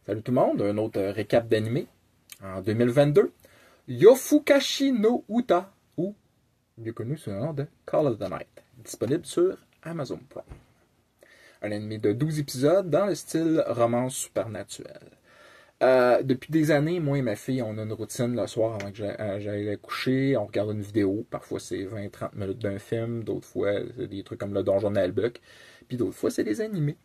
Salut tout le monde, un autre récap d'animé. En 2022, Yofukashi no Uta, ou mieux connu sous le nom de Call of the Night, disponible sur Amazon Prime. Un anime de 12 épisodes dans le style romance supernaturel. Depuis des années, moi et ma fille, on a une routine le soir avant que j'aille coucher. On regarde une vidéo. Parfois, c'est 20-30 minutes d'un film. D'autres fois, c'est des trucs comme le Donjon Nalbuck. Puis d'autres fois, c'est des animés.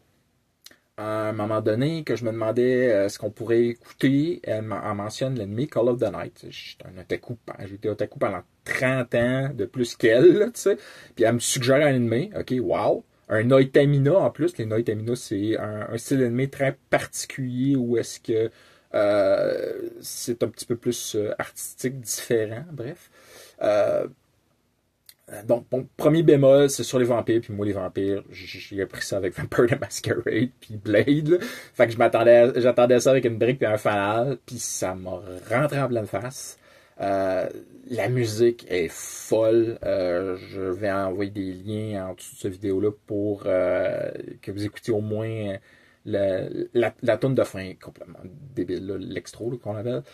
À un moment donné, que je me demandais ce qu'on pourrait écouter, elle mentionne l'anime Call of the Night. J'étais un otaku, j'ai été otaku pendant 30 ans de plus qu'elle, tu sais. Puis elle me suggère un anime. OK, wow. Un Noitamina en plus. Les Noitamina, c'est un style d'anime très particulier où est-ce que c'est un petit peu plus artistique, différent, bref. Donc, bon, premier bémol, c'est sur les vampires, puis moi, les vampires, j'ai appris ça avec Vampire the Masquerade, puis Blade, là. Fait que j'attendais ça avec une brique et un fanal, puis ça m'a rentré en pleine face. La musique est folle. Je vais envoyer des liens en dessous de cette vidéo-là pour que vous écoutiez au moins la toune de fin complètement débile, l'extro qu'on appelle.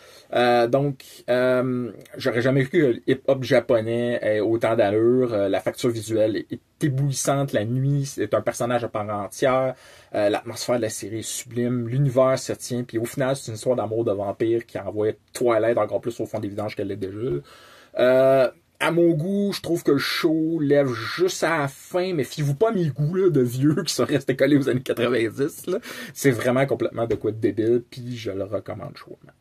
J'aurais jamais cru que le hip-hop japonais ait autant d'allure. La facture visuelle est éblouissante. La nuit, c'est un personnage à part entière. L'atmosphère de la série est sublime. L'univers se tient. Puis au final, c'est une histoire d'amour de vampire qui envoie Twilight encore plus au fond des vidanges qu'elle l'est déjà. À mon goût, je trouve que le show lève juste à la fin, mais fiez-vous pas à mes goûts là, de vieux qui sont restés collés aux années 90. Là. C'est vraiment complètement de quoi de débile, puis je le recommande chaudement.